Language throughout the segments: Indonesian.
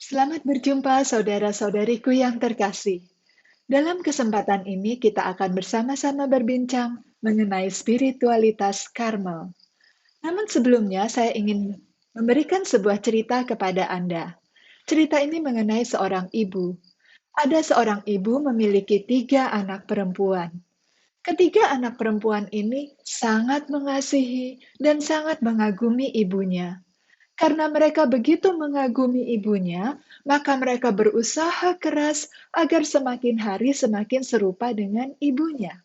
Selamat berjumpa saudara-saudariku yang terkasih. Dalam kesempatan ini kita akan bersama-sama berbincang mengenai spiritualitas Karmel. Namun sebelumnya saya ingin memberikan sebuah cerita kepada Anda. Cerita ini mengenai seorang ibu. Ada seorang ibu memiliki 3 anak perempuan. Ketiga anak perempuan ini sangat mengasihi dan sangat mengagumi ibunya. Karena mereka begitu mengagumi ibunya, maka mereka berusaha keras agar semakin hari semakin serupa dengan ibunya.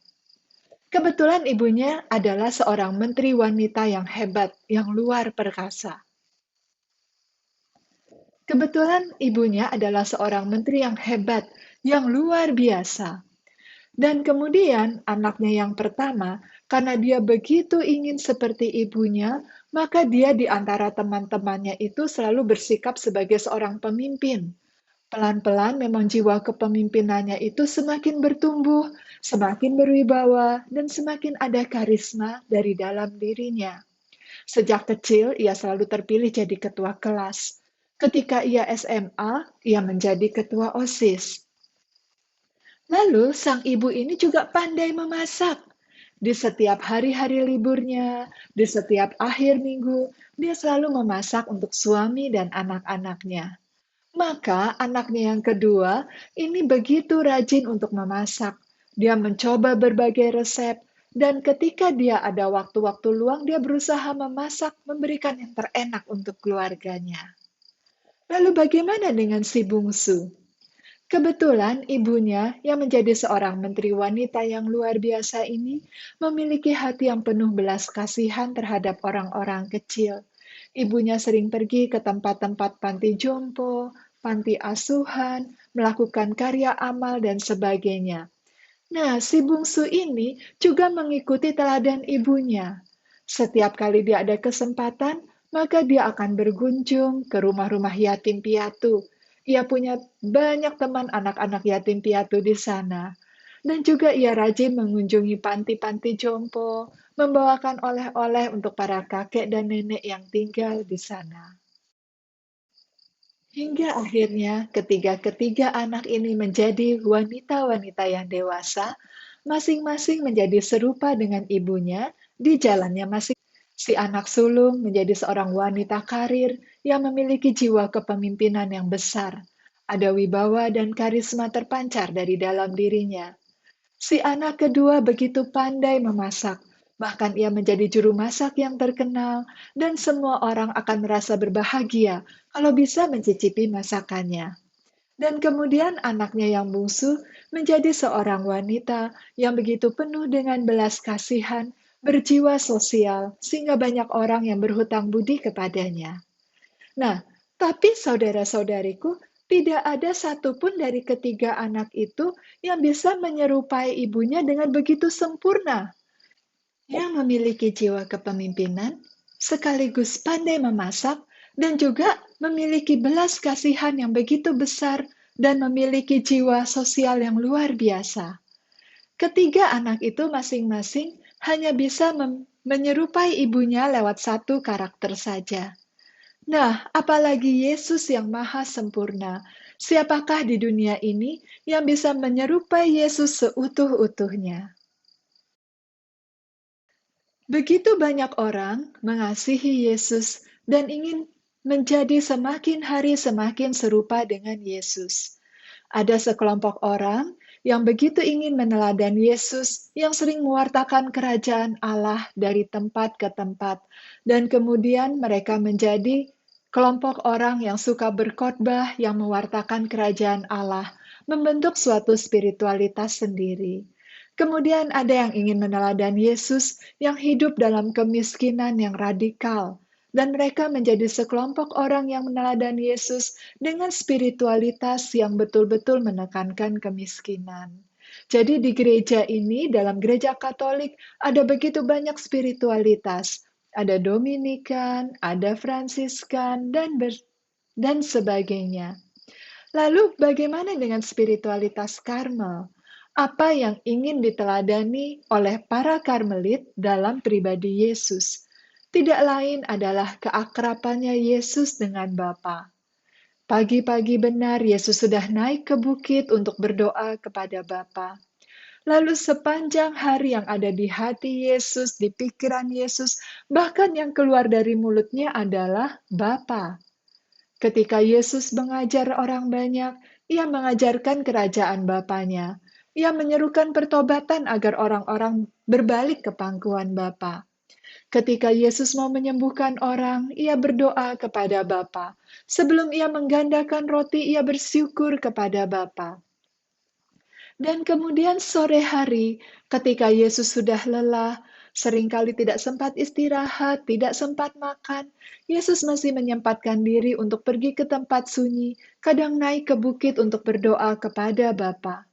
Kebetulan ibunya adalah seorang menteri wanita yang hebat, yang luar perkasa. Kebetulan ibunya adalah seorang menteri yang hebat, yang luar biasa. Dan kemudian anaknya yang pertama, karena dia begitu ingin seperti ibunya, maka dia di antara teman-temannya itu selalu bersikap sebagai seorang pemimpin. Pelan-pelan memang jiwa kepemimpinannya itu semakin bertumbuh, semakin berwibawa, dan semakin ada karisma dari dalam dirinya. Sejak kecil, ia selalu terpilih jadi ketua kelas. Ketika ia SMA, ia menjadi ketua OSIS. Lalu sang ibu ini juga pandai memasak. Di setiap hari-hari liburnya, di setiap akhir minggu, dia selalu memasak untuk suami dan anak-anaknya. Maka anaknya yang kedua ini begitu rajin untuk memasak. Dia mencoba berbagai resep, dan ketika dia ada waktu-waktu luang, dia berusaha memasak, memberikan yang terenak untuk keluarganya. Lalu bagaimana dengan si bungsu? Kebetulan ibunya yang menjadi seorang menteri wanita yang luar biasa ini memiliki hati yang penuh belas kasihan terhadap orang-orang kecil. Ibunya sering pergi ke tempat-tempat panti jompo, panti asuhan, melakukan karya amal dan sebagainya. Nah, si bungsu ini juga mengikuti teladan ibunya. Setiap kali dia ada kesempatan, maka dia akan berkunjung ke rumah-rumah yatim piatu. Ia punya banyak teman anak-anak yatim piatu di sana. Dan juga ia rajin mengunjungi panti-panti jompo, membawakan oleh-oleh untuk para kakek dan nenek yang tinggal di sana. Hingga akhirnya ketiga-ketiga anak ini menjadi wanita-wanita yang dewasa, masing-masing menjadi serupa dengan ibunya di jalannya masing. Si anak sulung menjadi seorang wanita karir yang memiliki jiwa kepemimpinan yang besar. Ada wibawa dan karisma terpancar dari dalam dirinya. Si anak kedua begitu pandai memasak, bahkan ia menjadi juru masak yang terkenal, dan semua orang akan merasa berbahagia kalau bisa mencicipi masakannya. Dan kemudian anaknya yang bungsu menjadi seorang wanita yang begitu penuh dengan belas kasihan, berjiwa sosial, sehingga banyak orang yang berhutang budi kepadanya. Nah, tapi saudara-saudariku, tidak ada satupun dari ketiga anak itu yang bisa menyerupai ibunya dengan begitu sempurna. Yang memiliki jiwa kepemimpinan, sekaligus pandai memasak, dan juga memiliki belas kasihan yang begitu besar dan memiliki jiwa sosial yang luar biasa. Ketiga anak itu masing-masing hanya bisa menyerupai ibunya lewat satu karakter saja. Nah, apalagi Yesus yang maha sempurna. Siapakah di dunia ini yang bisa menyerupai Yesus seutuh-utuhnya? Begitu banyak orang mengasihi Yesus dan ingin menjadi semakin hari semakin serupa dengan Yesus. Ada sekelompok orang yang begitu ingin meneladani Yesus yang sering mewartakan kerajaan Allah dari tempat ke tempat, dan kemudian mereka menjadi kelompok orang yang suka berkhotbah yang mewartakan kerajaan Allah, membentuk suatu spiritualitas sendiri. Kemudian ada yang ingin meneladani Yesus yang hidup dalam kemiskinan yang radikal, dan mereka menjadi sekelompok orang yang meneladani Yesus dengan spiritualitas yang betul-betul menekankan kemiskinan. Jadi di gereja ini, dalam gereja Katolik, ada begitu banyak spiritualitas. Ada Dominikan, ada Fransiskan, dan sebagainya. Lalu bagaimana dengan spiritualitas Karmel? Apa yang ingin diteladani oleh para Karmelit dalam pribadi Yesus? Tidak lain adalah keakrabannya Yesus dengan Bapa. Pagi-pagi benar Yesus sudah naik ke bukit untuk berdoa kepada Bapa. Lalu sepanjang hari yang ada di hati Yesus, di pikiran Yesus, bahkan yang keluar dari mulutnya adalah Bapa. Ketika Yesus mengajar orang banyak, ia mengajarkan kerajaan Bapanya. Ia menyerukan pertobatan agar orang-orang berbalik ke pangkuan Bapa. Ketika Yesus mau menyembuhkan orang, ia berdoa kepada Bapa. Sebelum ia menggandakan roti, ia bersyukur kepada Bapa. Dan kemudian sore hari, ketika Yesus sudah lelah, seringkali tidak sempat istirahat, tidak sempat makan, Yesus masih menyempatkan diri untuk pergi ke tempat sunyi, kadang naik ke bukit untuk berdoa kepada Bapa.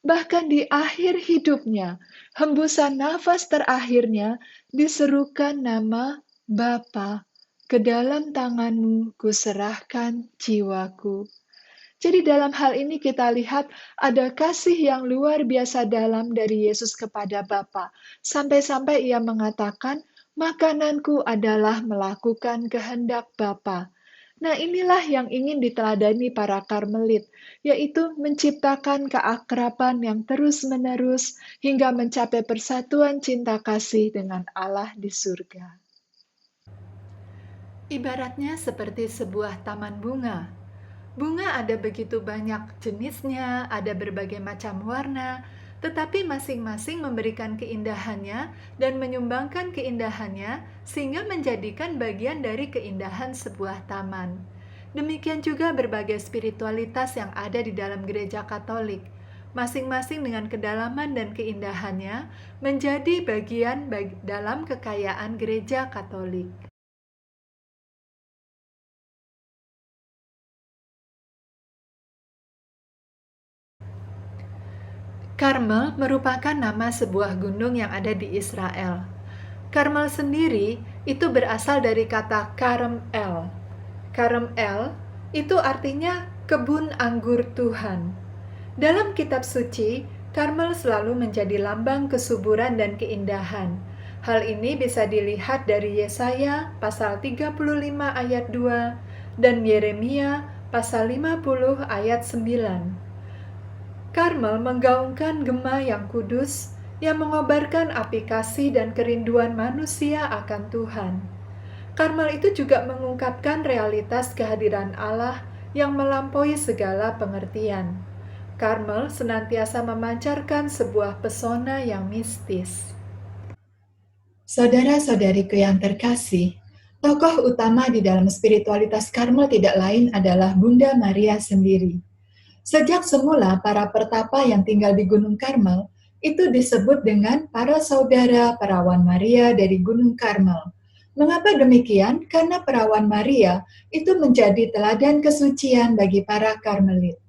Bahkan di akhir hidupnya, hembusan nafas terakhirnya diserukan nama Bapa, ke dalam tanganmu kuserahkan jiwaku. Jadi dalam hal ini kita lihat ada kasih yang luar biasa dalam dari Yesus kepada Bapa. Sampai-sampai ia mengatakan, makananku adalah melakukan kehendak Bapa. Nah inilah yang ingin diteladani para karmelit, yaitu menciptakan keakraban yang terus-menerus hingga mencapai persatuan cinta kasih dengan Allah di surga. Ibaratnya seperti sebuah taman bunga. Bunga ada begitu banyak jenisnya, ada berbagai macam warna, tetapi masing-masing memberikan keindahannya dan menyumbangkan keindahannya sehingga menjadikan bagian dari keindahan sebuah taman. Demikian juga berbagai spiritualitas yang ada di dalam gereja Katolik. Masing-masing dengan kedalaman dan keindahannya menjadi bagian dalam kekayaan gereja Katolik. Karmel merupakan nama sebuah gunung yang ada di Israel. Karmel sendiri itu berasal dari kata Karem El. Karem El itu artinya kebun anggur Tuhan. Dalam kitab suci, Karmel selalu menjadi lambang kesuburan dan keindahan. Hal ini bisa dilihat dari Yesaya pasal 35 ayat 2 dan Yeremia pasal 50 ayat 9. Karmel menggaungkan gema yang kudus yang mengobarkan api kasih dan kerinduan manusia akan Tuhan. Karmel itu juga mengungkapkan realitas kehadiran Allah yang melampaui segala pengertian. Karmel senantiasa memancarkan sebuah pesona yang mistis. Saudara-saudariku yang terkasih, tokoh utama di dalam spiritualitas Karmel tidak lain adalah Bunda Maria sendiri. Sejak semula, para pertapa yang tinggal di Gunung Karmel itu disebut dengan para saudara perawan Maria dari Gunung Karmel. Mengapa demikian? Karena perawan Maria itu menjadi teladan kesucian bagi para Karmelit.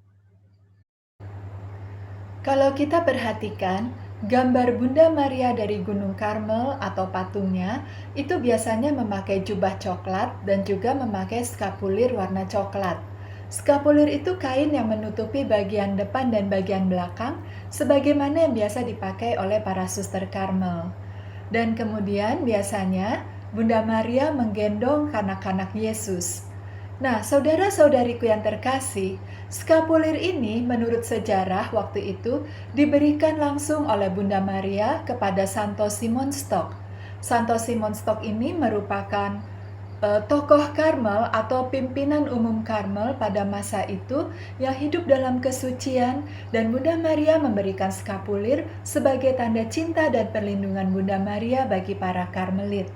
Kalau kita perhatikan, gambar Bunda Maria dari Gunung Karmel atau patungnya itu biasanya memakai jubah coklat dan juga memakai skapulir warna coklat. Skapulir itu kain yang menutupi bagian depan dan bagian belakang, sebagaimana yang biasa dipakai oleh para suster Karmel. Dan kemudian biasanya Bunda Maria menggendong kanak-kanak Yesus. Nah, saudara-saudariku yang terkasih, skapulir ini menurut sejarah waktu itu diberikan langsung oleh Bunda Maria kepada Santo Simon Stok. Santo Simon Stok ini merupakan tokoh Karmel atau pimpinan umum Karmel pada masa itu yang hidup dalam kesucian, dan Bunda Maria memberikan skapulir sebagai tanda cinta dan perlindungan Bunda Maria bagi para Karmelit.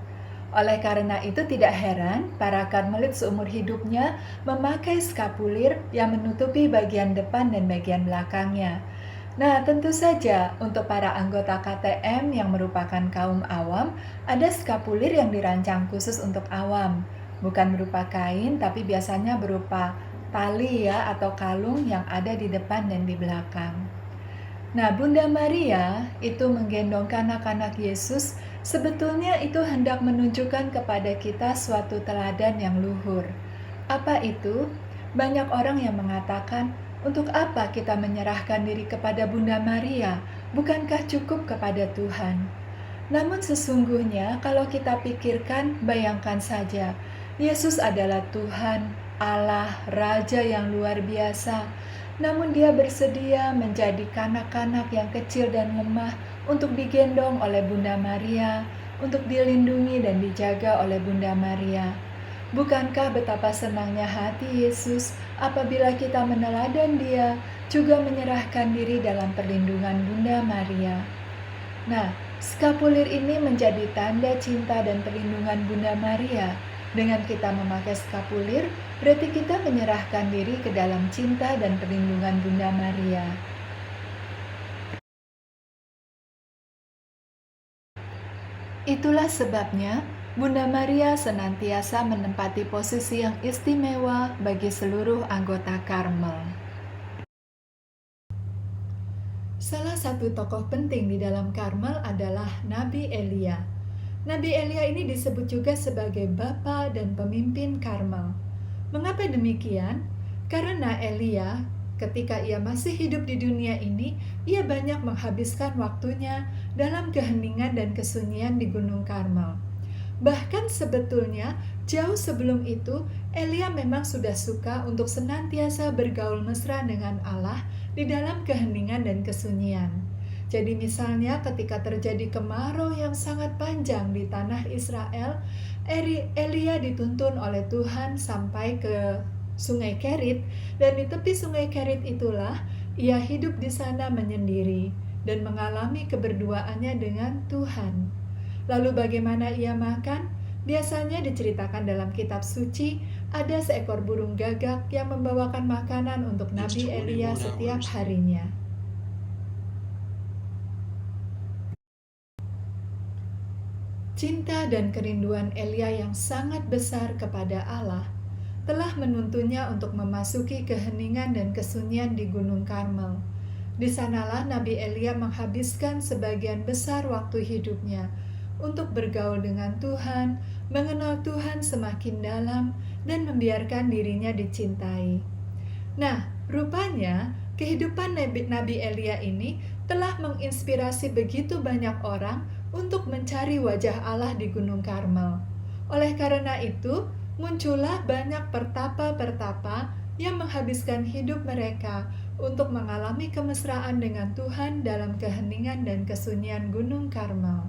Oleh karena itu tidak heran para Karmelit seumur hidupnya memakai skapulir yang menutupi bagian depan dan bagian belakangnya. Nah, tentu saja untuk para anggota KTM yang merupakan kaum awam, ada skapulir yang dirancang khusus untuk awam. Bukan berupa kain, tapi biasanya berupa tali ya atau kalung yang ada di depan dan di belakang. Nah, Bunda Maria itu menggendong kanak-kanak Yesus, sebetulnya itu hendak menunjukkan kepada kita suatu teladan yang luhur. Apa itu? Banyak orang yang mengatakan, untuk apa kita menyerahkan diri kepada Bunda Maria? Bukankah cukup kepada Tuhan? Namun sesungguhnya kalau kita pikirkan, bayangkan saja, Yesus adalah Tuhan, Allah Raja yang luar biasa, namun Dia bersedia menjadi kanak-kanak yang kecil dan lemah untuk digendong oleh Bunda Maria, untuk dilindungi dan dijaga oleh Bunda Maria. Bukankah betapa senangnya hati Yesus apabila kita meneladan Dia, juga menyerahkan diri dalam perlindungan Bunda Maria. Nah, skapulir ini menjadi tanda cinta dan perlindungan Bunda Maria. Dengan kita memakai skapulir, berarti kita menyerahkan diri ke dalam cinta dan perlindungan Bunda Maria. Itulah sebabnya Bunda Maria senantiasa menempati posisi yang istimewa bagi seluruh anggota Karmel. Salah satu tokoh penting di dalam Karmel adalah Nabi Elia. Nabi Elia ini disebut juga sebagai bapa dan pemimpin Karmel. Mengapa demikian? Karena Elia, ketika ia masih hidup di dunia ini, ia banyak menghabiskan waktunya dalam keheningan dan kesunyian di Gunung Karmel. Bahkan sebetulnya jauh sebelum itu, Elia memang sudah suka untuk senantiasa bergaul mesra dengan Allah di dalam keheningan dan kesunyian. Jadi misalnya ketika terjadi kemarau yang sangat panjang di tanah Israel, Elia dituntun oleh Tuhan sampai ke Sungai Kerit, dan di tepi Sungai Kerit itulah ia hidup di sana menyendiri dan mengalami keberduaannya dengan Tuhan. Lalu bagaimana ia makan? Biasanya diceritakan dalam kitab suci, ada seekor burung gagak yang membawakan makanan untuk Nabi Elia setiap harinya. Cinta dan kerinduan Elia yang sangat besar kepada Allah telah menuntunnya untuk memasuki keheningan dan kesunyian di Gunung Karmel. Di sanalah Nabi Elia menghabiskan sebagian besar waktu hidupnya untuk bergaul dengan Tuhan, mengenal Tuhan semakin dalam, dan membiarkan dirinya dicintai. Nah, rupanya kehidupan Nabi Elia ini telah menginspirasi begitu banyak orang untuk mencari wajah Allah di Gunung Karmel. Oleh karena itu, muncullah banyak pertapa-pertapa yang menghabiskan hidup mereka untuk mengalami kemesraan dengan Tuhan dalam keheningan dan kesunyian Gunung Karmel.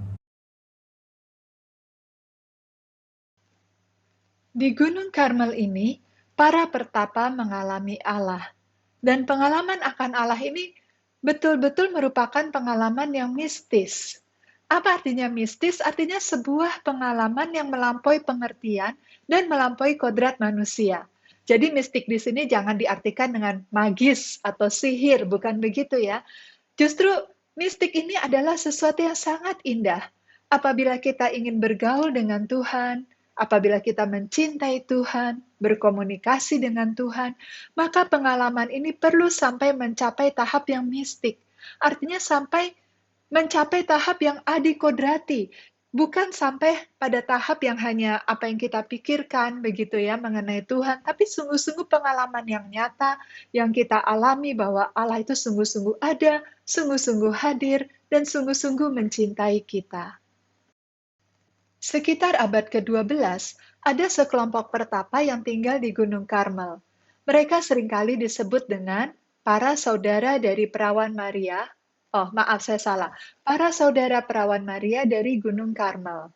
Di Gunung Karmel ini, para pertapa mengalami Allah. Dan pengalaman akan Allah ini betul-betul merupakan pengalaman yang mistis. Apa artinya mistis? Artinya sebuah pengalaman yang melampaui pengertian dan melampaui kodrat manusia. Jadi mistik di sini jangan diartikan dengan magis atau sihir, bukan begitu ya. Justru mistik ini adalah sesuatu yang sangat indah. Apabila kita ingin bergaul dengan Tuhan, apabila kita mencintai Tuhan, berkomunikasi dengan Tuhan, maka pengalaman ini perlu sampai mencapai tahap yang mistik. Artinya sampai mencapai tahap yang adikodrati, bukan sampai pada tahap yang hanya apa yang kita pikirkan begitu ya mengenai Tuhan, tapi sungguh-sungguh pengalaman yang nyata yang kita alami bahwa Allah itu sungguh-sungguh ada, sungguh-sungguh hadir, dan sungguh-sungguh mencintai kita. Sekitar abad ke-12, ada sekelompok pertapa yang tinggal di Gunung Karmel. Mereka seringkali disebut dengan para saudara dari perawan Maria. Oh, maaf, saya salah. Para saudara perawan Maria dari Gunung Karmel.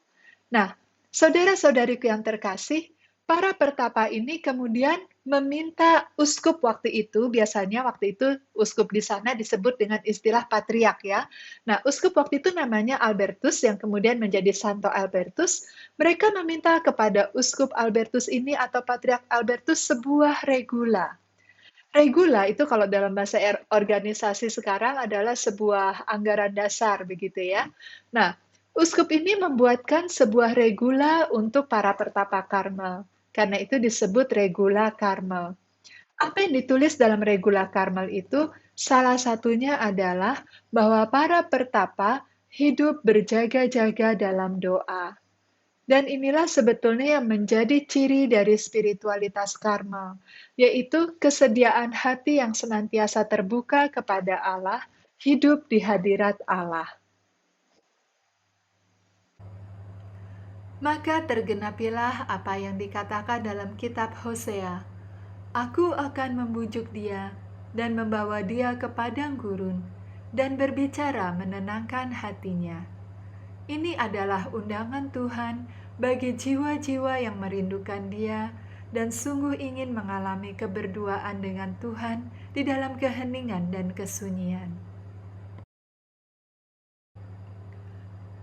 Nah, saudara-saudariku yang terkasih, para pertapa ini kemudian meminta uskup waktu itu, biasanya waktu itu uskup di sana disebut dengan istilah patriark ya. Nah, uskup waktu itu namanya Albertus yang kemudian menjadi Santo Albertus. Mereka meminta kepada uskup Albertus ini atau patriark Albertus sebuah regula. Regula itu kalau dalam bahasa organisasi sekarang adalah sebuah anggaran dasar begitu ya. Nah, uskup ini membuatkan sebuah regula untuk para pertapa Karmel. Karena itu disebut regula Karmel. Apa yang ditulis dalam regula Karmel itu salah satunya adalah bahwa para pertapa hidup berjaga-jaga dalam doa. Dan inilah sebetulnya yang menjadi ciri dari spiritualitas Karmel, yaitu kesediaan hati yang senantiasa terbuka kepada Allah, hidup di hadirat Allah. Maka tergenapilah apa yang dikatakan dalam kitab Hosea. Aku akan membujuk dia dan membawa dia ke padang gurun dan berbicara menenangkan hatinya. Ini adalah undangan Tuhan bagi jiwa-jiwa yang merindukan Dia dan sungguh ingin mengalami keberduaan dengan Tuhan di dalam keheningan dan kesunyian.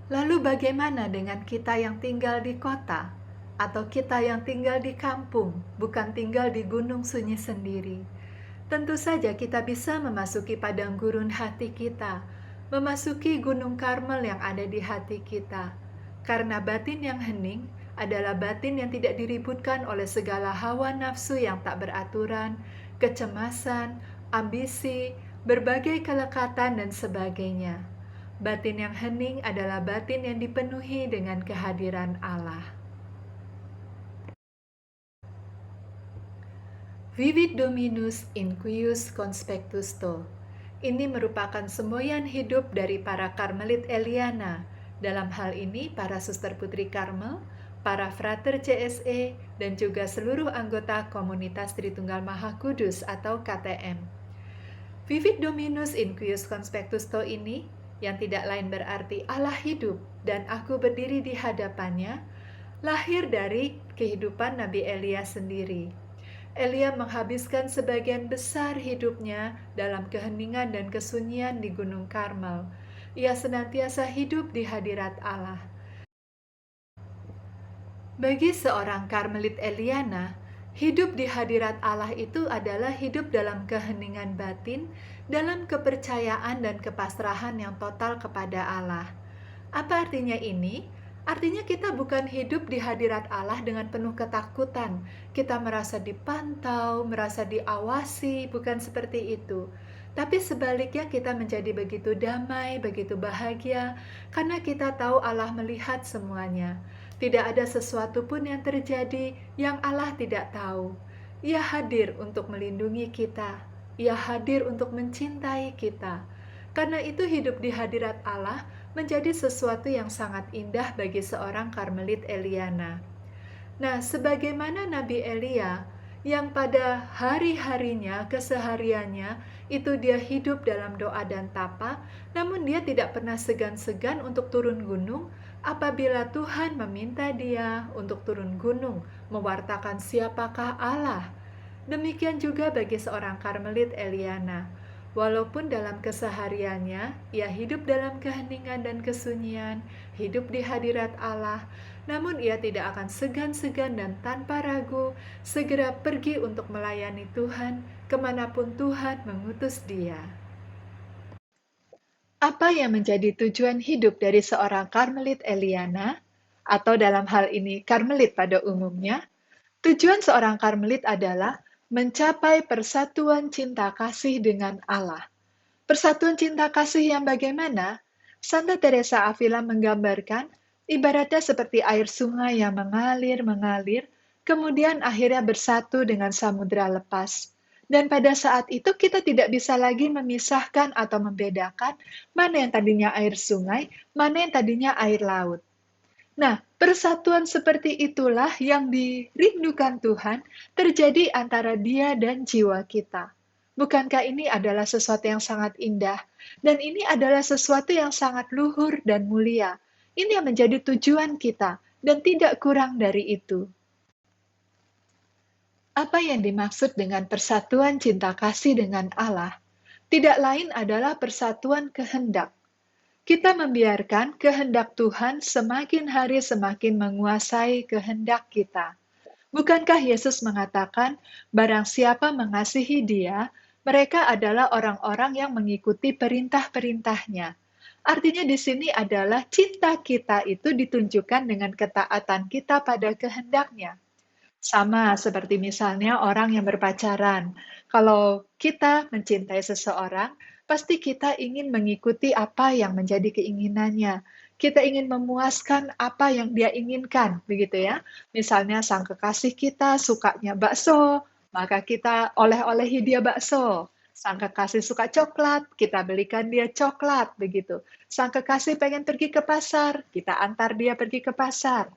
Lalu bagaimana dengan kita yang tinggal di kota? Atau kita yang tinggal di kampung, bukan tinggal di gunung sunyi sendiri? Tentu saja kita bisa memasuki padang gurun hati kita, memasuki gunung Karmel yang ada di hati kita. Karena batin yang hening adalah batin yang tidak diributkan oleh segala hawa nafsu yang tak beraturan, kecemasan, ambisi, berbagai kelekatan dan sebagainya. Batin yang hening adalah batin yang dipenuhi dengan kehadiran Allah. Vivit Dominus inquius conspectus to. Ini merupakan semboyan hidup dari para Karmelit Eliana. Dalam hal ini, para suster putri Karmel, para frater CSE, dan juga seluruh anggota komunitas Tritunggal Maha Kudus atau KTM. Vivit Dominus inquius conspectus to ini, yang tidak lain berarti Allah hidup dan aku berdiri di hadapannya, lahir dari kehidupan Nabi Elia sendiri. Elia menghabiskan sebagian besar hidupnya dalam keheningan dan kesunyian di Gunung Karmel. Ia senantiasa hidup di hadirat Allah. Bagi seorang Karmelit Eliana, hidup di hadirat Allah itu adalah hidup dalam keheningan batin, dalam kepercayaan dan kepasrahan yang total kepada Allah. Apa artinya ini? Artinya kita bukan hidup di hadirat Allah dengan penuh ketakutan. Kita merasa dipantau, merasa diawasi, bukan seperti itu. Tapi sebaliknya kita menjadi begitu damai, begitu bahagia, karena kita tahu Allah melihat semuanya. Tidak ada sesuatu pun yang terjadi yang Allah tidak tahu. Ia hadir untuk melindungi kita. Ia hadir untuk mencintai kita. Karena itu hidup di hadirat Allah menjadi sesuatu yang sangat indah bagi seorang Karmelit Eliana. Nah, sebagaimana Nabi Elia yang pada hari-harinya, kesehariannya, itu dia hidup dalam doa dan tapa, namun dia tidak pernah segan-segan untuk turun gunung apabila Tuhan meminta dia untuk turun gunung, mewartakan siapakah Allah. Demikian juga bagi seorang Karmelit Eliana. Walaupun dalam kesehariannya, ia hidup dalam keheningan dan kesunyian, hidup di hadirat Allah, namun ia tidak akan segan-segan dan tanpa ragu segera pergi untuk melayani Tuhan kemanapun Tuhan mengutus dia. Apa yang menjadi tujuan hidup dari seorang Karmelit Eliana, atau dalam hal ini Karmelit pada umumnya? Tujuan seorang Karmelit adalah mencapai persatuan cinta kasih dengan Allah. Persatuan cinta kasih yang bagaimana? Santa Teresa Avila menggambarkan ibaratnya seperti air sungai yang mengalir, kemudian akhirnya bersatu dengan samudera lepas. Dan pada saat itu kita tidak bisa lagi memisahkan atau membedakan mana yang tadinya air sungai, mana yang tadinya air laut. Nah, persatuan seperti itulah yang dirindukan Tuhan terjadi antara Dia dan jiwa kita. Bukankah ini adalah sesuatu yang sangat indah? Dan ini adalah sesuatu yang sangat luhur dan mulia. Ini yang menjadi tujuan kita, dan tidak kurang dari itu. Apa yang dimaksud dengan persatuan cinta kasih dengan Allah? Tidak lain adalah persatuan kehendak. Kita membiarkan kehendak Tuhan semakin hari semakin menguasai kehendak kita. Bukankah Yesus mengatakan, barang siapa mengasihi Dia, mereka adalah orang-orang yang mengikuti perintah-perintahnya. Artinya di sini adalah cinta kita itu ditunjukkan dengan ketaatan kita pada kehendaknya. Sama seperti misalnya orang yang berpacaran. Kalau kita mencintai seseorang, pasti kita ingin mengikuti apa yang menjadi keinginannya. Kita ingin memuaskan apa yang dia inginkan, begitu ya. Misalnya sang kekasih kita sukanya bakso, maka kita oleh-olehi dia bakso. Sang kekasih suka coklat, kita belikan dia coklat, begitu. Sang kekasih pengen pergi ke pasar, kita antar dia pergi ke pasar.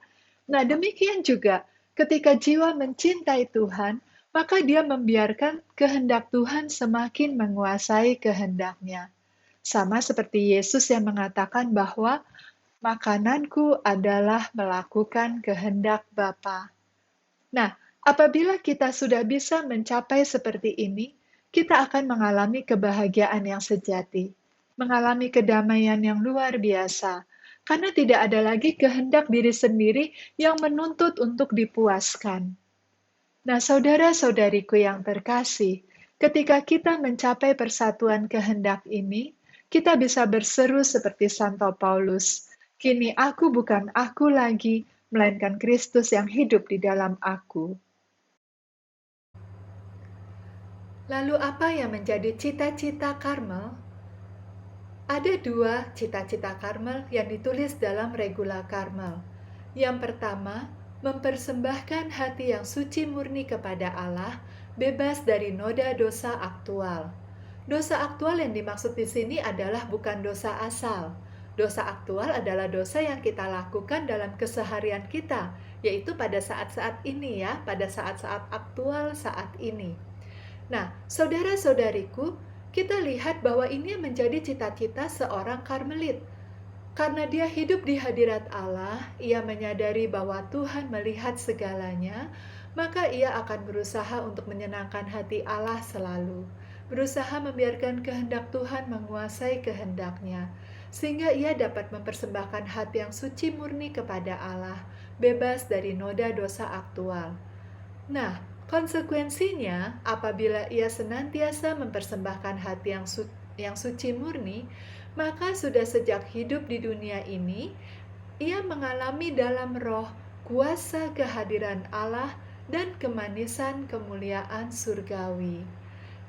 Nah, demikian juga ketika jiwa mencintai Tuhan, maka dia membiarkan kehendak Tuhan semakin menguasai kehendaknya. Sama seperti Yesus yang mengatakan bahwa makananku adalah melakukan kehendak Bapa. Nah, apabila kita sudah bisa mencapai seperti ini, kita akan mengalami kebahagiaan yang sejati, mengalami kedamaian yang luar biasa, karena tidak ada lagi kehendak diri sendiri yang menuntut untuk dipuaskan. Nah, saudara-saudariku yang terkasih, ketika kita mencapai persatuan kehendak ini, kita bisa berseru seperti Santo Paulus, "Kini aku bukan aku lagi, melainkan Kristus yang hidup di dalam aku." Lalu apa yang menjadi cita-cita Karmel? Ada dua cita-cita Karmel yang ditulis dalam Regula Karmel. Yang pertama, mempersembahkan hati yang suci murni kepada Allah, bebas dari noda dosa aktual. Dosa aktual yang dimaksud di sini adalah bukan dosa asal. Dosa aktual adalah dosa yang kita lakukan dalam keseharian kita, yaitu pada saat-saat ini ya, pada saat-saat aktual saat ini. Nah, saudara-saudariku, kita lihat bahwa ini menjadi cita-cita seorang Karmelit. Karena dia hidup di hadirat Allah, ia menyadari bahwa Tuhan melihat segalanya, maka ia akan berusaha untuk menyenangkan hati Allah selalu. Berusaha membiarkan kehendak Tuhan menguasai kehendaknya, sehingga ia dapat mempersembahkan hati yang suci murni kepada Allah, bebas dari noda dosa aktual. Nah, konsekuensinya, apabila ia senantiasa mempersembahkan hati yang suci murni, maka sudah sejak hidup di dunia ini, ia mengalami dalam roh kuasa kehadiran Allah dan kemanisan kemuliaan surgawi.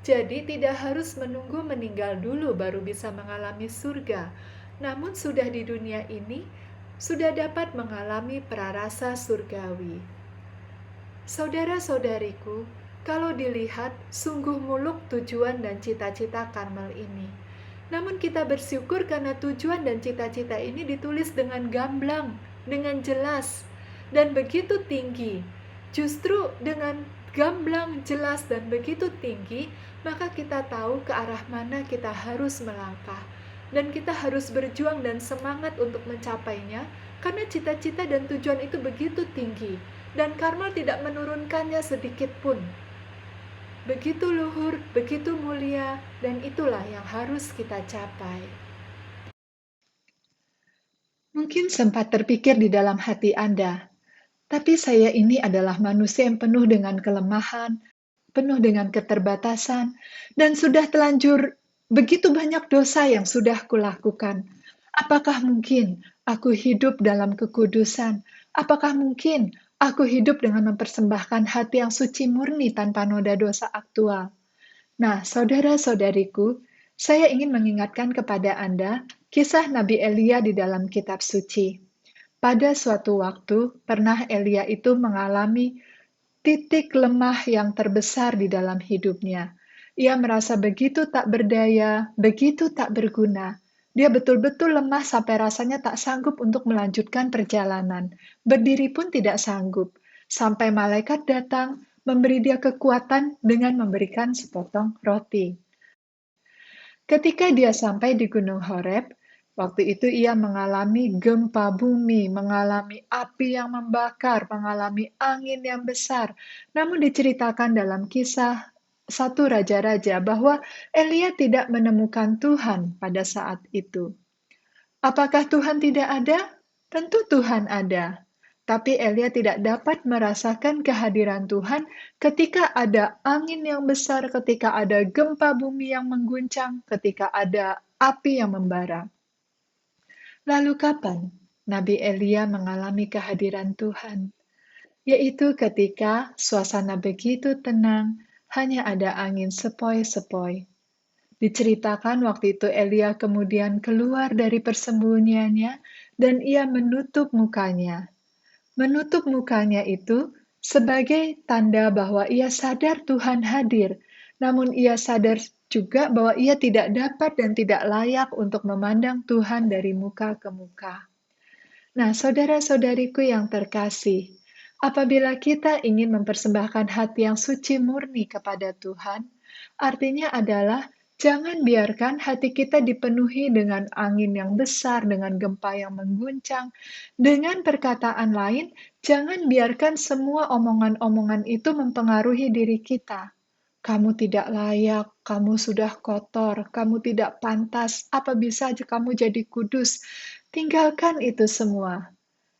Jadi tidak harus menunggu meninggal dulu baru bisa mengalami surga, namun sudah di dunia ini, sudah dapat mengalami prarasa surgawi. Saudara-saudariku, kalau dilihat, sungguh muluk tujuan dan cita-cita Karmel ini. Namun kita bersyukur karena tujuan dan cita-cita ini ditulis dengan gamblang, dengan jelas, dan begitu tinggi. Justru dengan gamblang, jelas, dan begitu tinggi, maka kita tahu ke arah mana kita harus melangkah. Dan kita harus berjuang dan semangat untuk mencapainya, karena cita-cita dan tujuan itu begitu tinggi. Dan Karmel tidak menurunkannya sedikit pun. Begitu luhur, begitu mulia, dan itulah yang harus kita capai. Mungkin sempat terpikir di dalam hati Anda, tapi saya ini adalah manusia yang penuh dengan kelemahan, penuh dengan keterbatasan, dan sudah telanjur begitu banyak dosa yang sudah kulakukan. Apakah mungkin aku hidup dalam kekudusan? Apakah mungkin aku hidup dengan mempersembahkan hati yang suci murni tanpa noda dosa aktual? Nah, saudara-saudariku, saya ingin mengingatkan kepada Anda kisah Nabi Elia di dalam kitab suci. Pada suatu waktu, pernah Elia itu mengalami titik lemah yang terbesar di dalam hidupnya. Ia merasa begitu tak berdaya, begitu tak berguna. Dia betul-betul lemah sampai rasanya tak sanggup untuk melanjutkan perjalanan. Berdiri pun tidak sanggup. Sampai malaikat datang memberi dia kekuatan dengan memberikan sepotong roti. Ketika dia sampai di Gunung Horeb, waktu itu ia mengalami gempa bumi, mengalami api yang membakar, mengalami angin yang besar. Namun diceritakan dalam kisah satu raja-raja bahwa Elia tidak menemukan Tuhan pada saat itu. Apakah Tuhan tidak ada? Tentu Tuhan ada. Tapi Elia tidak dapat merasakan kehadiran Tuhan ketika ada angin yang besar, ketika ada gempa bumi yang mengguncang, ketika ada api yang membara. Lalu kapan Nabi Elia mengalami kehadiran Tuhan? Yaitu ketika suasana begitu tenang, hanya ada angin sepoi-sepoi. Diceritakan waktu itu Elia kemudian keluar dari persembunyiannya dan ia menutup mukanya. Menutup mukanya itu sebagai tanda bahwa ia sadar Tuhan hadir, namun ia sadar juga bahwa ia tidak dapat dan tidak layak untuk memandang Tuhan dari muka ke muka. Nah, saudara-saudariku yang terkasih, Apabila kita ingin mempersembahkan hati yang suci murni kepada Tuhan, artinya adalah jangan biarkan hati kita dipenuhi dengan angin yang besar, dengan gempa yang mengguncang. Dengan perkataan lain, jangan biarkan semua omongan-omongan itu mempengaruhi diri kita. Kamu tidak layak, kamu sudah kotor, kamu tidak pantas, apa bisa kamu jadi kudus? Tinggalkan itu semua.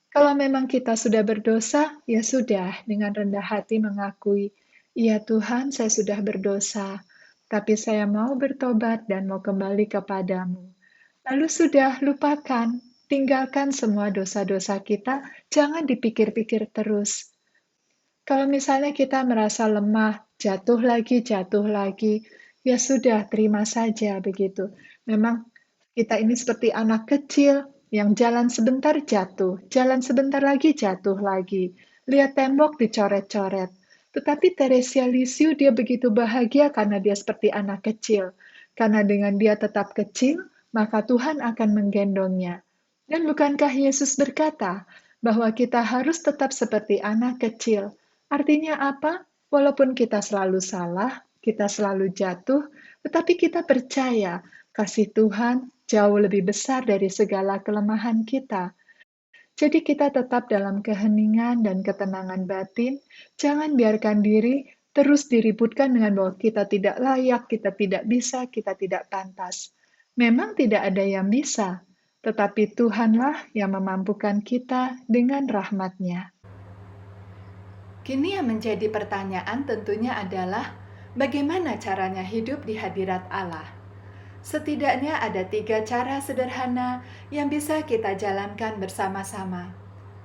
Kalau memang kita sudah berdosa, ya sudah, dengan rendah hati mengakui, "Ya Tuhan, saya sudah berdosa, tapi saya mau bertobat dan mau kembali kepadamu." Lalu sudah, lupakan, tinggalkan semua dosa-dosa kita, jangan dipikir-pikir terus. Kalau misalnya kita merasa lemah, jatuh lagi, ya sudah, terima saja begitu. Memang kita ini seperti anak kecil yang jalan sebentar jatuh, jalan sebentar lagi jatuh lagi. Lihat tembok dicoret-coret. Tetapi Teresia Lisieux dia begitu bahagia karena dia seperti anak kecil. Karena dengan dia tetap kecil, maka Tuhan akan menggendongnya. Dan bukankah Yesus berkata bahwa kita harus tetap seperti anak kecil? Artinya apa? Walaupun kita selalu salah, kita selalu jatuh, tetapi kita percaya kasih Tuhan jauh lebih besar dari segala kelemahan kita. Jadi kita tetap dalam keheningan dan ketenangan batin, jangan biarkan diri terus diributkan dengan bahwa kita tidak layak, kita tidak bisa, kita tidak pantas. Memang tidak ada yang bisa, tetapi Tuhanlah yang memampukan kita dengan rahmat-Nya. Kini yang menjadi pertanyaan tentunya adalah bagaimana caranya hidup di hadirat Allah. Setidaknya ada 3 cara sederhana yang bisa kita jalankan bersama-sama.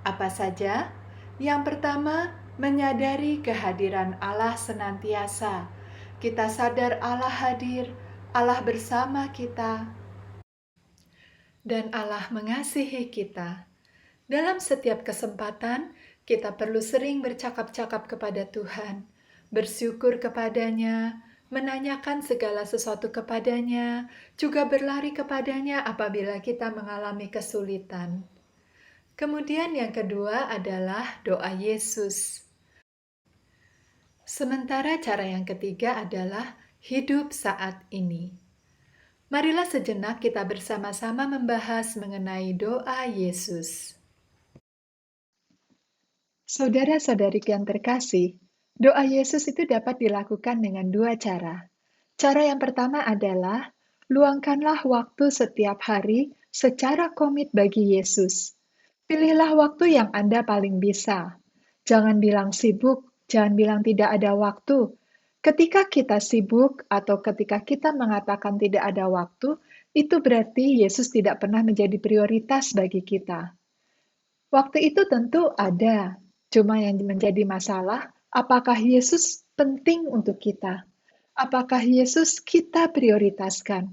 Apa saja? Yang pertama, menyadari kehadiran Allah senantiasa. Kita sadar Allah hadir, Allah bersama kita, dan Allah mengasihi kita. Dalam setiap kesempatan, kita perlu sering bercakap-cakap kepada Tuhan, bersyukur kepadanya, menanyakan segala sesuatu kepadanya, juga berlari kepadanya apabila kita mengalami kesulitan. Kemudian yang kedua adalah doa Yesus. Sementara cara yang ketiga adalah hidup saat ini. Marilah sejenak kita bersama-sama membahas mengenai doa Yesus. Saudara-saudariku yang terkasih, doa Yesus itu dapat dilakukan dengan dua cara. Cara yang pertama adalah luangkanlah waktu setiap hari secara komit bagi Yesus. Pilihlah waktu yang Anda paling bisa. Jangan bilang sibuk, jangan bilang tidak ada waktu. Ketika kita sibuk atau ketika kita mengatakan tidak ada waktu, itu berarti Yesus tidak pernah menjadi prioritas bagi kita. Waktu itu tentu ada, cuma yang menjadi masalah, apakah Yesus penting untuk kita? Apakah Yesus kita prioritaskan?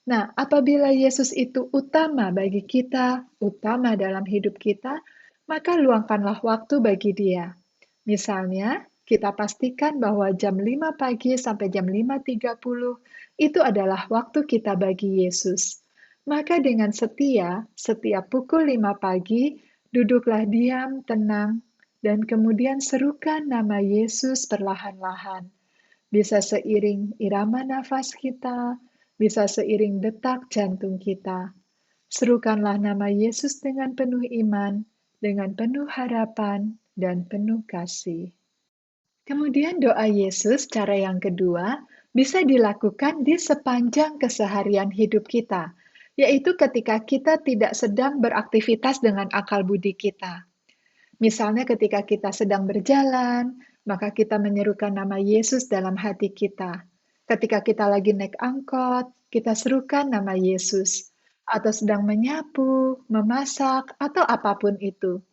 Nah, apabila Yesus itu utama bagi kita, utama dalam hidup kita, maka luangkanlah waktu bagi Dia. Misalnya, kita pastikan bahwa jam 5 pagi sampai jam 5.30 itu adalah waktu kita bagi Yesus. Maka dengan setia, setiap pukul 5 pagi, duduklah diam, tenang, dan kemudian serukan nama Yesus perlahan-lahan. Bisa seiring irama nafas kita, bisa seiring detak jantung kita. Serukanlah nama Yesus dengan penuh iman, dengan penuh harapan, dan penuh kasih. Kemudian doa Yesus, cara yang kedua, bisa dilakukan di sepanjang keseharian hidup kita, yaitu ketika kita tidak sedang beraktivitas dengan akal budi kita. Misalnya ketika kita sedang berjalan, maka kita menyerukan nama Yesus dalam hati kita. Ketika kita lagi naik angkot, kita serukan nama Yesus. Atau sedang menyapu, memasak, atau apapun itu.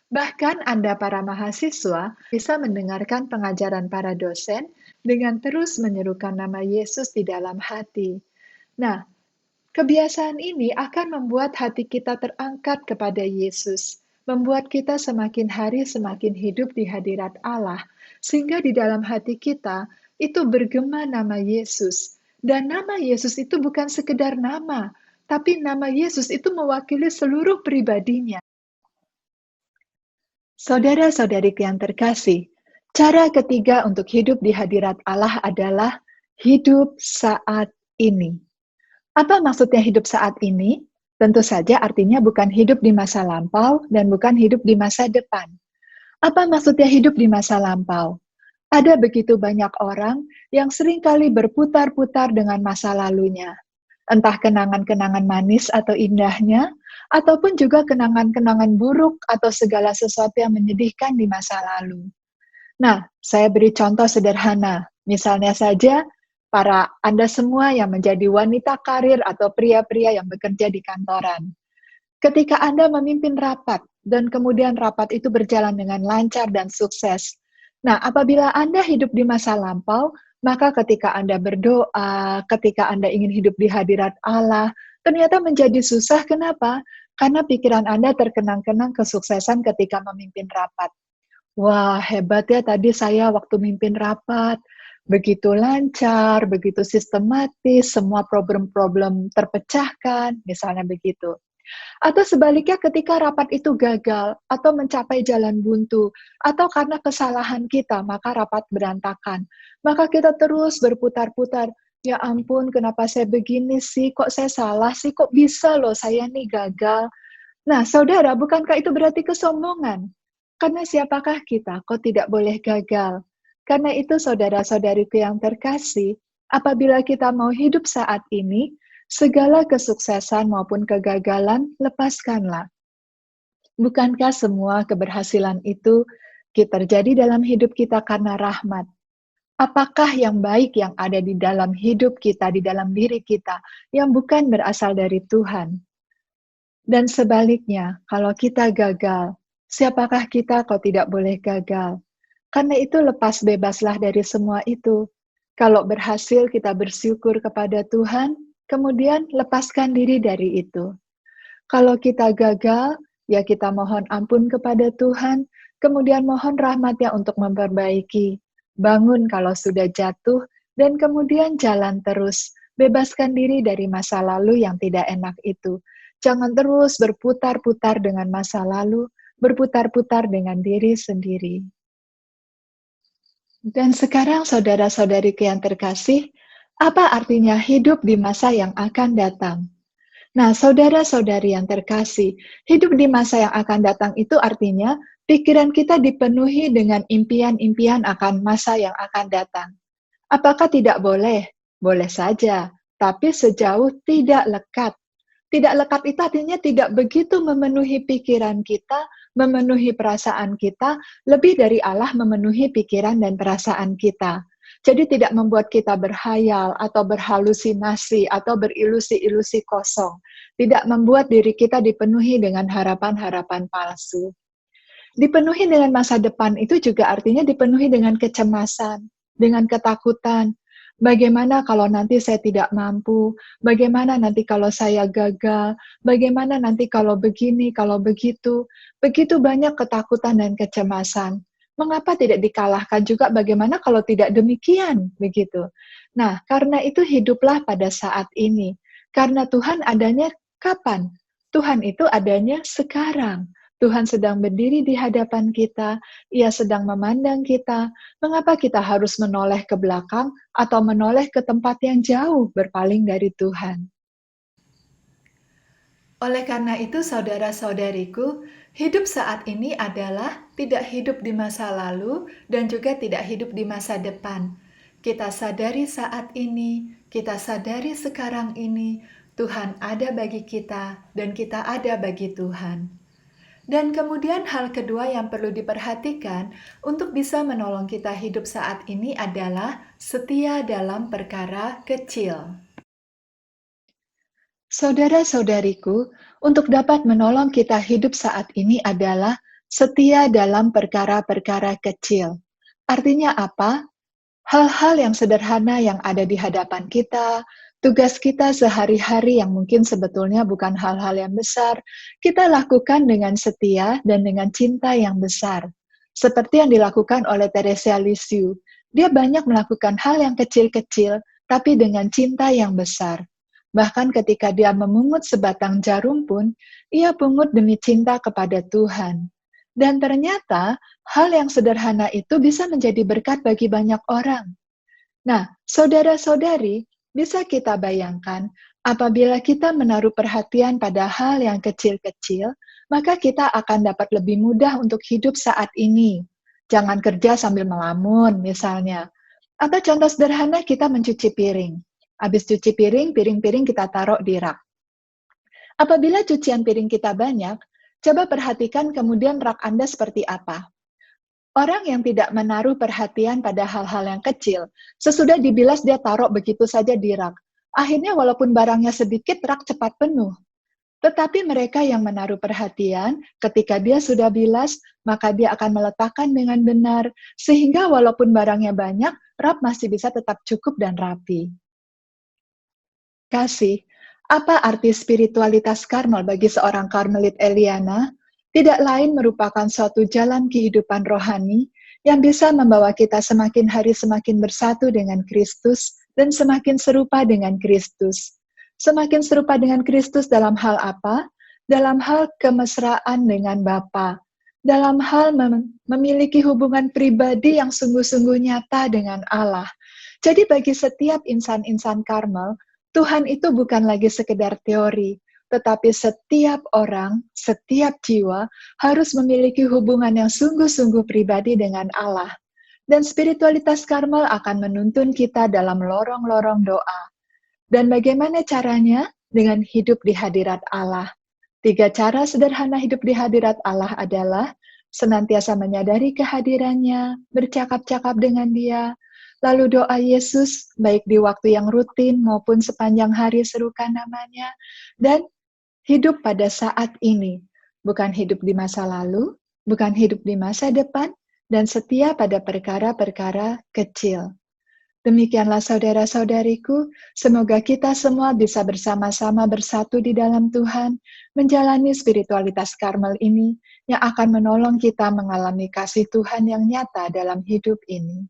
Bahkan Anda para mahasiswa bisa mendengarkan pengajaran para dosen dengan terus menyerukan nama Yesus di dalam hati. Nah, kebiasaan ini akan membuat hati kita terangkat kepada Yesus, membuat kita semakin hari semakin hidup di hadirat Allah, sehingga di dalam hati kita itu bergema nama Yesus. Dan nama Yesus itu bukan sekedar nama, tapi nama Yesus itu mewakili seluruh pribadinya. Saudara-saudariku yang terkasih, cara ketiga untuk hidup di hadirat Allah adalah hidup saat ini. Apa maksudnya hidup saat ini? Tentu saja artinya bukan hidup di masa lampau dan bukan hidup di masa depan. Apa maksudnya hidup di masa lampau? Ada begitu banyak orang yang seringkali berputar-putar dengan masa lalunya. Entah kenangan-kenangan manis atau indahnya, ataupun juga kenangan-kenangan buruk atau segala sesuatu yang menyedihkan di masa lalu. Nah, saya beri contoh sederhana. Misalnya saja, para Anda semua yang menjadi wanita karir atau pria-pria yang bekerja di kantoran. Ketika Anda memimpin rapat, dan kemudian rapat itu berjalan dengan lancar dan sukses. Nah, apabila Anda hidup di masa lampau, maka ketika Anda berdoa, ketika Anda ingin hidup di hadirat Allah, ternyata menjadi susah. Kenapa? Karena pikiran Anda terkenang-kenang kesuksesan ketika memimpin rapat. Wah, hebat ya tadi saya waktu mimpin rapat. Begitu lancar, begitu sistematis, semua problem-problem terpecahkan, misalnya begitu. Atau sebaliknya ketika rapat itu gagal, atau mencapai jalan buntu, atau karena kesalahan kita, maka rapat berantakan. Maka kita terus berputar-putar, ya ampun kenapa saya begini sih, kok saya salah sih, kok bisa loh saya nih gagal. Nah saudara, bukankah itu berarti kesombongan? Karena siapakah kita, kok tidak boleh gagal? Karena itu saudara-saudariku yang terkasih, apabila kita mau hidup saat ini, segala kesuksesan maupun kegagalan, lepaskanlah. Bukankah semua keberhasilan itu terjadi dalam hidup kita karena rahmat? Apakah yang baik yang ada di dalam hidup kita, di dalam diri kita, yang bukan berasal dari Tuhan? Dan sebaliknya, kalau kita gagal, siapakah kita kalau tidak boleh gagal? Karena itu lepas bebaslah dari semua itu. Kalau berhasil kita bersyukur kepada Tuhan, kemudian lepaskan diri dari itu. Kalau kita gagal, ya kita mohon ampun kepada Tuhan, kemudian mohon rahmat-Nya untuk memperbaiki. Bangun kalau sudah jatuh, dan kemudian jalan terus. Bebaskan diri dari masa lalu yang tidak enak itu. Jangan terus berputar-putar dengan masa lalu, berputar-putar dengan diri sendiri. Dan sekarang saudara-saudariku yang terkasih, apa artinya hidup di masa yang akan datang? Nah, saudara-saudari yang terkasih, hidup di masa yang akan datang itu artinya pikiran kita dipenuhi dengan impian-impian akan masa yang akan datang. Apakah tidak boleh? Boleh saja, tapi sejauh tidak lekat. Tidak lekat itu artinya tidak begitu memenuhi pikiran kita, memenuhi perasaan kita, lebih dari Allah memenuhi pikiran dan perasaan kita. Jadi tidak membuat kita berhayal atau berhalusinasi atau berilusi-ilusi kosong. Tidak membuat diri kita dipenuhi dengan harapan-harapan palsu. Dipenuhi dengan masa depan itu juga artinya dipenuhi dengan kecemasan, dengan ketakutan. Bagaimana kalau nanti saya tidak mampu? Bagaimana nanti kalau saya gagal? Bagaimana nanti kalau begini, kalau begitu? Begitu banyak ketakutan dan kecemasan. Mengapa tidak dikalahkan juga bagaimana kalau tidak demikian? Begitu. Nah, karena itu hiduplah pada saat ini. Karena Tuhan adanya kapan? Tuhan itu adanya sekarang. Tuhan sedang berdiri di hadapan kita, Ia sedang memandang kita. Mengapa kita harus menoleh ke belakang atau menoleh ke tempat yang jauh berpaling dari Tuhan? Oleh karena itu, saudara-saudariku, hidup saat ini adalah tidak hidup di masa lalu dan juga tidak hidup di masa depan. Kita sadari saat ini, kita sadari sekarang ini, Tuhan ada bagi kita dan kita ada bagi Tuhan. Dan kemudian hal kedua yang perlu diperhatikan untuk bisa menolong kita hidup saat ini adalah setia dalam perkara kecil. Saudara-saudariku, untuk dapat menolong kita hidup saat ini adalah setia dalam perkara-perkara kecil. Artinya apa? Hal-hal yang sederhana yang ada di hadapan kita, tugas kita sehari-hari yang mungkin sebetulnya bukan hal-hal yang besar, kita lakukan dengan setia dan dengan cinta yang besar. Seperti yang dilakukan oleh Teresia Lisieux. Dia banyak melakukan hal yang kecil-kecil, tapi dengan cinta yang besar. Bahkan ketika dia memungut sebatang jarum pun, ia pungut demi cinta kepada Tuhan. Dan ternyata hal yang sederhana itu bisa menjadi berkat bagi banyak orang. Nah, saudara-saudari, bisa kita bayangkan apabila kita menaruh perhatian pada hal yang kecil-kecil, maka kita akan dapat lebih mudah untuk hidup saat ini. Jangan kerja sambil melamun, misalnya. Atau contoh sederhana, kita mencuci piring. Habis cuci piring, piring-piring kita taruh di rak. Apabila cucian piring kita banyak, coba perhatikan kemudian rak Anda seperti apa. Orang yang tidak menaruh perhatian pada hal-hal yang kecil, sesudah dibilas dia taruh begitu saja di rak. Akhirnya walaupun barangnya sedikit, rak cepat penuh. Tetapi mereka yang menaruh perhatian, ketika dia sudah bilas, maka dia akan meletakkan dengan benar, sehingga walaupun barangnya banyak, rak masih bisa tetap cukup dan rapi. Kasih, apa arti spiritualitas Karmel bagi seorang Karmelit Eliana? Tidak lain merupakan suatu jalan kehidupan rohani yang bisa membawa kita semakin hari semakin bersatu dengan Kristus dan semakin serupa dengan Kristus. Semakin serupa dengan Kristus dalam hal apa? Dalam hal kemesraan dengan Bapa, dalam hal memiliki hubungan pribadi yang sungguh-sungguh nyata dengan Allah. Jadi bagi setiap insan-insan Karmel, Tuhan itu bukan lagi sekedar teori, tetapi setiap orang, setiap jiwa harus memiliki hubungan yang sungguh-sungguh pribadi dengan Allah. Dan spiritualitas Karmel akan menuntun kita dalam lorong-lorong doa. Dan bagaimana caranya? Dengan hidup di hadirat Allah. 3 cara sederhana hidup di hadirat Allah adalah senantiasa menyadari kehadirannya, bercakap-cakap dengan Dia, lalu doa Yesus, baik di waktu yang rutin maupun sepanjang hari serukan namanya, dan hidup pada saat ini, bukan hidup di masa lalu, bukan hidup di masa depan, dan setia pada perkara-perkara kecil. Demikianlah saudara-saudariku, semoga kita semua bisa bersama-sama bersatu di dalam Tuhan, menjalani spiritualitas Karmel ini yang akan menolong kita mengalami kasih Tuhan yang nyata dalam hidup ini.